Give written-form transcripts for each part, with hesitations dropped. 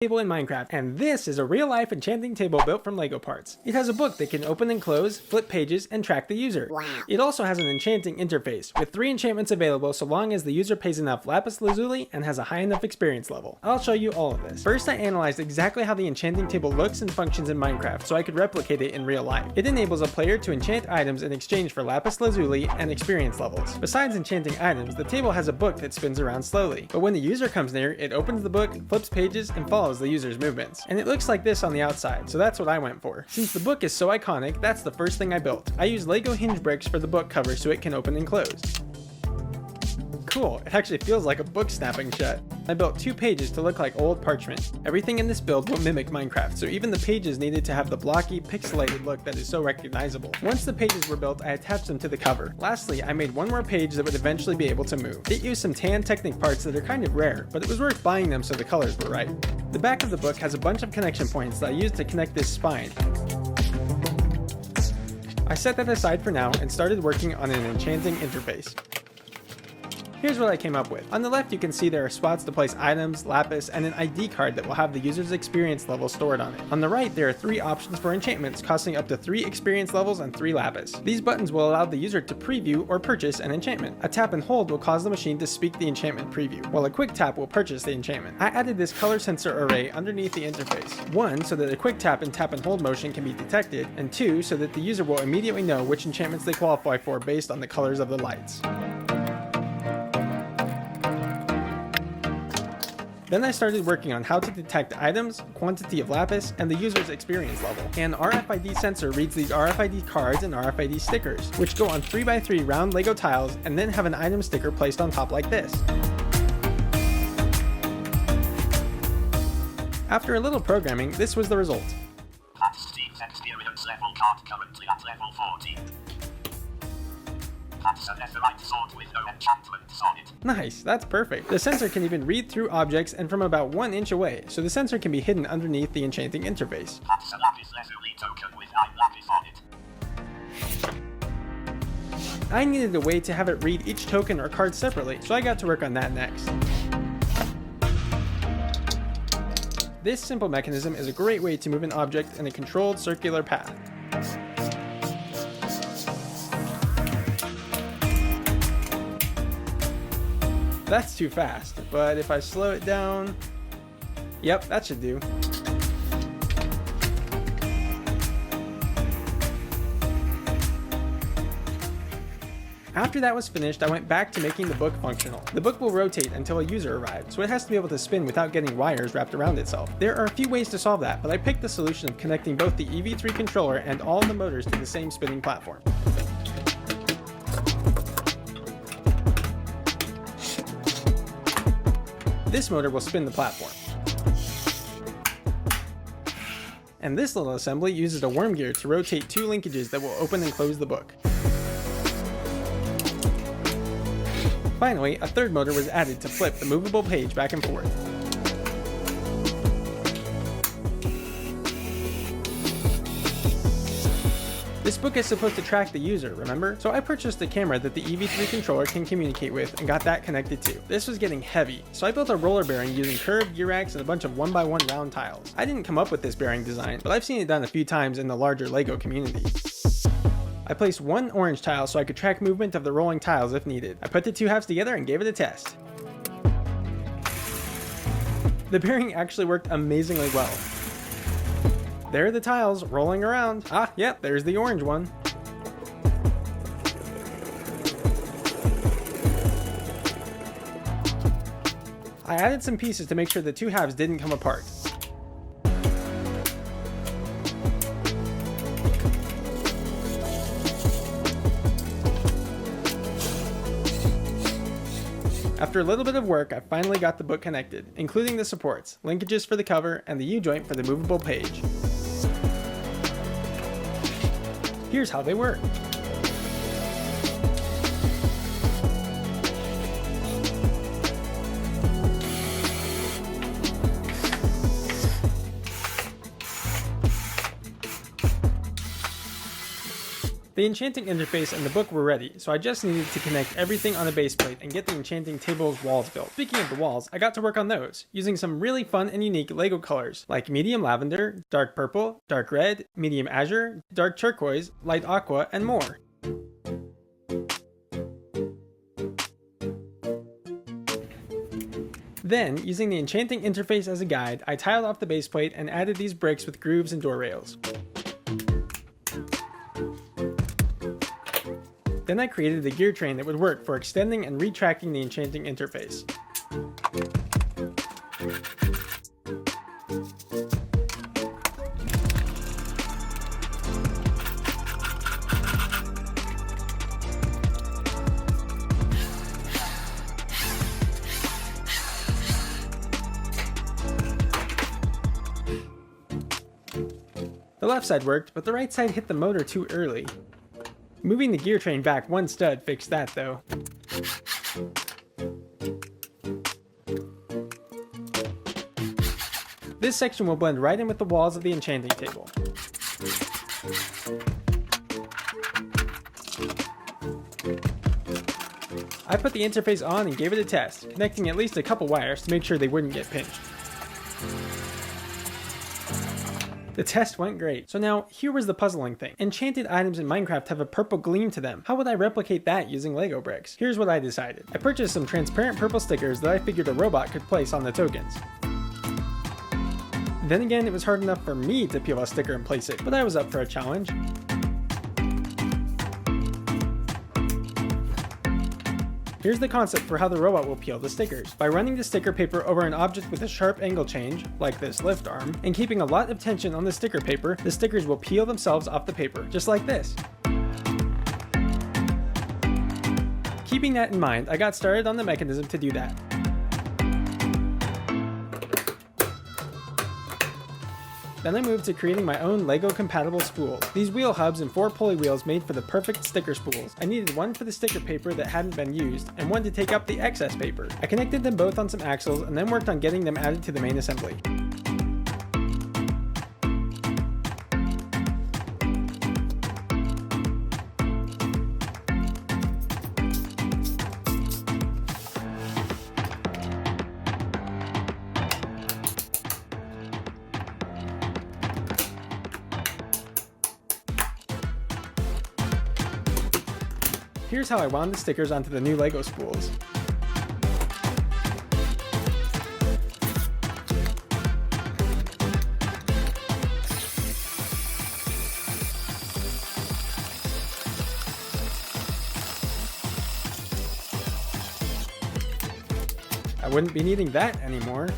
Table in Minecraft, and this is a real-life enchanting table built from Lego parts. It has a book that can open and close, flip pages, and track the user. Wow. It also has an enchanting interface, with 3 enchantments available so long as the user pays enough lapis lazuli and has a high enough experience level. I'll show you all of this. First, I analyzed exactly how the enchanting table looks and functions in Minecraft so I could replicate it in real life. It enables a player to enchant items in exchange for lapis lazuli and experience levels. Besides enchanting items, the table has a book that spins around slowly, but when the user comes near, it opens the book, flips pages, and follows the user's movements. And it looks like this on the outside, so that's what I went for. Since the book is so iconic, that's the first thing I built. I used Lego hinge bricks for the book cover so it can open and close. Cool, it actually feels like a book snapping shut. I built 2 pages to look like old parchment. Everything in this build will mimic Minecraft, so even the pages needed to have the blocky, pixelated look that is so recognizable. Once the pages were built, I attached them to the cover. Lastly, I made one more page that would eventually be able to move. It used some tan Technic parts that are kind of rare, but it was worth buying them so the colors were right. The back of the book has a bunch of connection points that I used to connect this spine. I set that aside for now and started working on an enchanting interface. Here's what I came up with. On the left, you can see there are spots to place items, lapis, and an ID card that will have the user's experience level stored on it. On the right, there are 3 options for enchantments costing up to 3 experience levels and 3 lapis. These buttons will allow the user to preview or purchase an enchantment. A tap and hold will cause the machine to speak the enchantment preview, while a quick tap will purchase the enchantment. I added this color sensor array underneath the interface. 1, so that a quick tap and tap and hold motion can be detected, and 2, so that the user will immediately know which enchantments they qualify for based on the colors of the lights. Then I started working on how to detect items, quantity of lapis, and the user's experience level. An RFID sensor reads these RFID cards and RFID stickers, which go on 3x3 round Lego tiles and then have an item sticker placed on top like this. After a little programming, this was the result. Steve's experience level card currently at level 40. That's a netherite sword with no enchantments on it. Nice, that's perfect. The sensor can even read through objects and from about 1 inch away, so the sensor can be hidden underneath the enchanting interface. That's a lapis lazuli token with 9 lapis on it. I needed a way to have it read each token or card separately, so I got to work on that next. This simple mechanism is a great way to move an object in a controlled circular path. That's too fast, but if I slow it down, yep, that should do. After that was finished, I went back to making the book functional. The book will rotate until a user arrives, so it has to be able to spin without getting wires wrapped around itself. There are a few ways to solve that, but I picked the solution of connecting both the EV3 controller and all the motors to the same spinning platform. This motor will spin the platform. And this little assembly uses a worm gear to rotate 2 linkages that will open and close the book. Finally, a 3rd motor was added to flip the movable page back and forth. This book is supposed to track the user, remember? So I purchased a camera that the EV3 controller can communicate with and got that connected too. This was getting heavy, so I built a roller bearing using curved gear racks and a bunch of 1x1 round tiles. I didn't come up with this bearing design, but I've seen it done a few times in the larger Lego community. I placed 1 orange tile so I could track movement of the rolling tiles if needed. I put the 2 halves together and gave it a test. The bearing actually worked amazingly well. There are the tiles rolling around. Ah, yep, there's the orange one. I added some pieces to make sure the 2 halves didn't come apart. After a little bit of work, I finally got the book connected, including the supports, linkages for the cover, and the U-joint for the movable page. Here's how they work. The enchanting interface and the book were ready, so I just needed to connect everything on a base plate and get the enchanting table's walls built. Speaking of the walls, I got to work on those, using some really fun and unique LEGO colors, like medium lavender, dark purple, dark red, medium azure, dark turquoise, light aqua, and more. Then, using the enchanting interface as a guide, I tiled off the base plate and added these bricks with grooves and door rails. Then I created the gear train that would work for extending and retracting the enchanting interface. The left side worked, but the right side hit the motor too early. Moving the gear train back one stud fixed that though. This section will blend right in with the walls of the enchanting table. I put the interface on and gave it a test, connecting at least a couple wires to make sure they wouldn't get pinched. The test went great. So now, here was the puzzling thing. Enchanted items in Minecraft have a purple gleam to them. How would I replicate that using Lego bricks? Here's what I decided. I purchased some transparent purple stickers that I figured a robot could place on the tokens. Then again, it was hard enough for me to peel a sticker and place it, but I was up for a challenge. Here's the concept for how the robot will peel the stickers. By running the sticker paper over an object with a sharp angle change, like this lift arm, and keeping a lot of tension on the sticker paper, the stickers will peel themselves off the paper, just like this. Keeping that in mind, I got started on the mechanism to do that. Then I moved to creating my own LEGO compatible spools. These wheel hubs and 4 pulley wheels made for the perfect sticker spools. I needed one for the sticker paper that hadn't been used, and one to take up the excess paper. I connected them both on some axles and then worked on getting them added to the main assembly. Here's how I wound the stickers onto the new LEGO spools. I wouldn't be needing that anymore.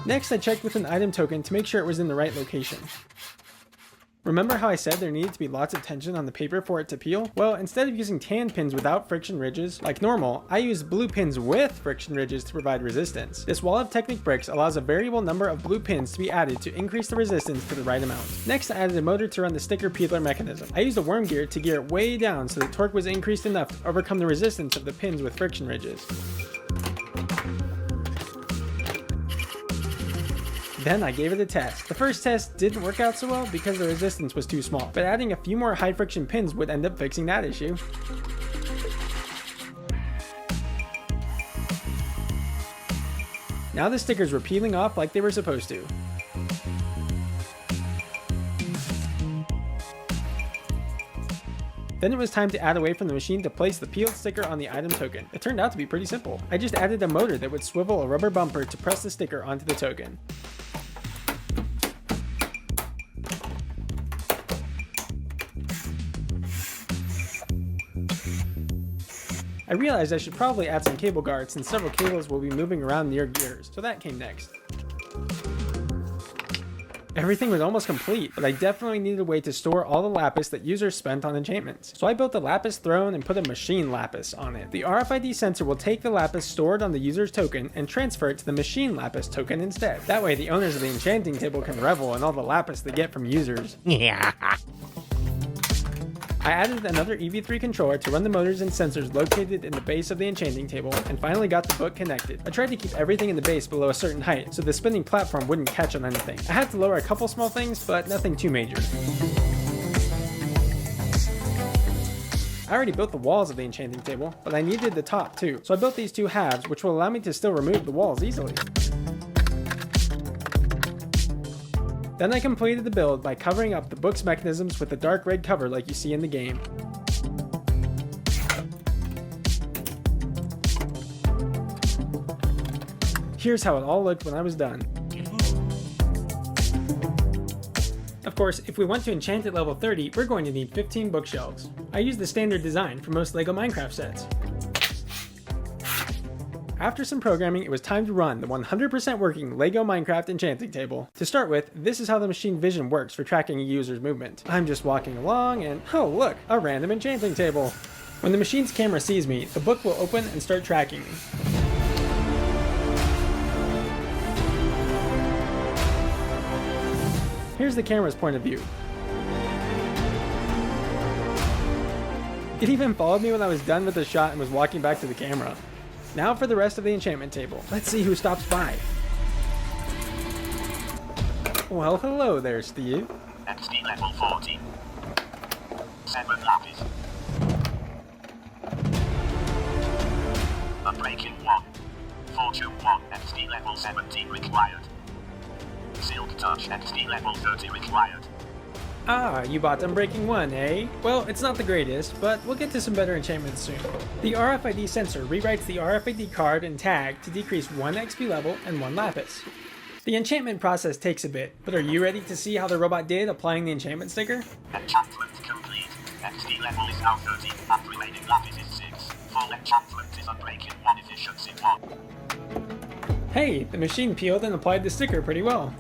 Next, I checked with an item token to make sure it was in the right location. Remember how I said there needed to be lots of tension on the paper for it to peel? Well, instead of using tan pins without friction ridges, like normal, I used blue pins with friction ridges to provide resistance. This wall of Technic bricks allows a variable number of blue pins to be added to increase the resistance to the right amount. Next, I added a motor to run the sticker peeler mechanism. I used a worm gear to gear it way down so the torque was increased enough to overcome the resistance of the pins with friction ridges. Then I gave it a test. The first test didn't work out so well because the resistance was too small, but adding a few more high friction pins would end up fixing that issue. Now the stickers were peeling off like they were supposed to. Then it was time to add a way from the machine to place the peeled sticker on the item token. It turned out to be pretty simple. I just added a motor that would swivel a rubber bumper to press the sticker onto the token. I realized I should probably add some cable guards since several cables will be moving around near gears, so that came next. Everything was almost complete, but I definitely needed a way to store all the lapis that users spent on enchantments. So I built the lapis throne and put a machine lapis on it. The RFID sensor will take the lapis stored on the user's token and transfer it to the machine lapis token instead. That way the owners of the enchanting table can revel in all the lapis they get from users. Yeah. I added another EV3 controller to run the motors and sensors located in the base of the enchanting table, and finally got the book connected. I tried to keep everything in the base below a certain height, so the spinning platform wouldn't catch on anything. I had to lower a couple small things, but nothing too major. I already built the walls of the enchanting table, but I needed the top too, so I built these two halves, which will allow me to still remove the walls easily. Then I completed the build by covering up the book's mechanisms with the dark red cover like you see in the game. Here's how it all looked when I was done. Of course, if we want to enchant at level 30, we're going to need 15 bookshelves. I used the standard design for most LEGO Minecraft sets. After some programming, it was time to run the 100% working LEGO Minecraft enchanting table. To start with, this is how the machine vision works for tracking a user's movement. I'm just walking along and, oh look, a random enchanting table. When the machine's camera sees me, the book will open and start tracking me. Here's the camera's point of view. It even followed me when I was done with the shot and was walking back to the camera. Now for the rest of the enchantment table. Let's see who stops by. Well, hello there, Steve. XP level 40. 7 lapis. Unbreaking 1. Fortune 1. XP level 17 required. Silk Touch XP level 30 required. Ah, you bought Unbreaking 1, eh? Well, it's not the greatest, but we'll get to some better enchantments soon. The RFID sensor rewrites the RFID card and tag to decrease 1 XP level and 1 lapis. The enchantment process takes a bit, but are you ready to see how the robot did applying the enchantment sticker? Enchantment complete. XP level is now 30 and remaining lapis is 6. Full enchantment is Unbreaking 1 efficiency 1. Hey, the machine peeled and applied the sticker pretty well.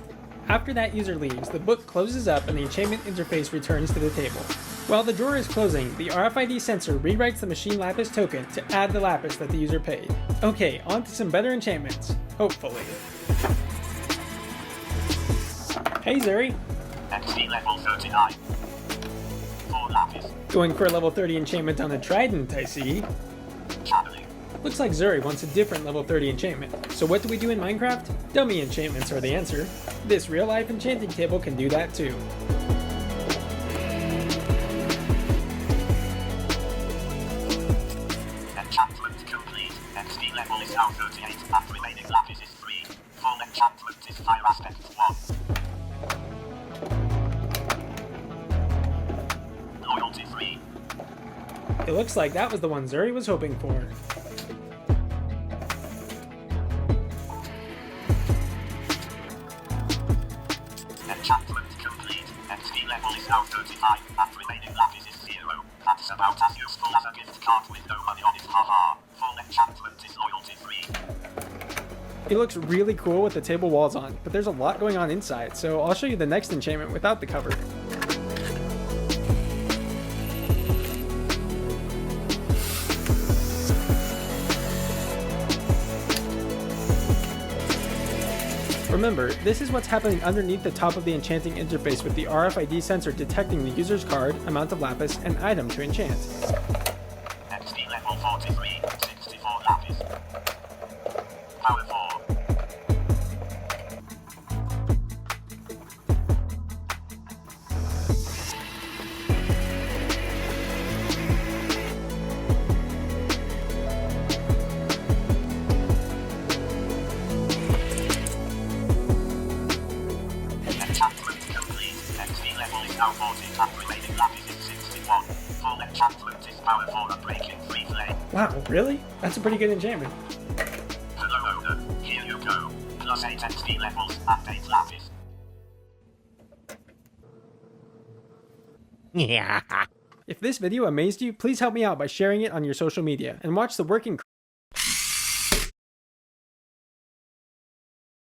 After that user leaves, the book closes up and the enchantment interface returns to the table. While the drawer is closing, the RFID sensor rewrites the machine lapis token to add the lapis that the user paid. Okay, on to some better enchantments. Hopefully. Hey Zuri! XP level 39. 4 lapis. Going for a level 30 enchantment on a trident, I see. Channeling. Looks like Zuri wants a different level 30 enchantment. So what do we do in Minecraft? Dummy enchantments are the answer. This real-life enchanting table can do that too. Enchantment complete. XP level is now 38 and remaining lapis is 3. Full enchantment is Fire Aspect 1. Loyalty 3. It looks like that was the one Zuri was hoping for. Enchantment complete. XP level is now 35 and remaining lapis is 0. That's about as useful as a gift card with no money on it, haha. Full enchantment is loyalty 3. It looks really cool with the table walls on, but there's a lot going on inside, so I'll show you the next enchantment without the cover. Remember, this is what's happening underneath the top of the enchanting interface with the RFID sensor detecting the user's card, amount of lapis, and item to enchant. XP level 43, 64 lapis. Power 4. Enchantment complete. XP level is now 40 and remaining lapis is 61. Full enchantment is Power 4 Unbreaking 3 flame. Wow, really? That's a pretty good enchantment. Hello owner, here you go. Plus 8 XP levels and 8 lapis. If this video amazed you, please help me out by sharing it on your social media, and watch the working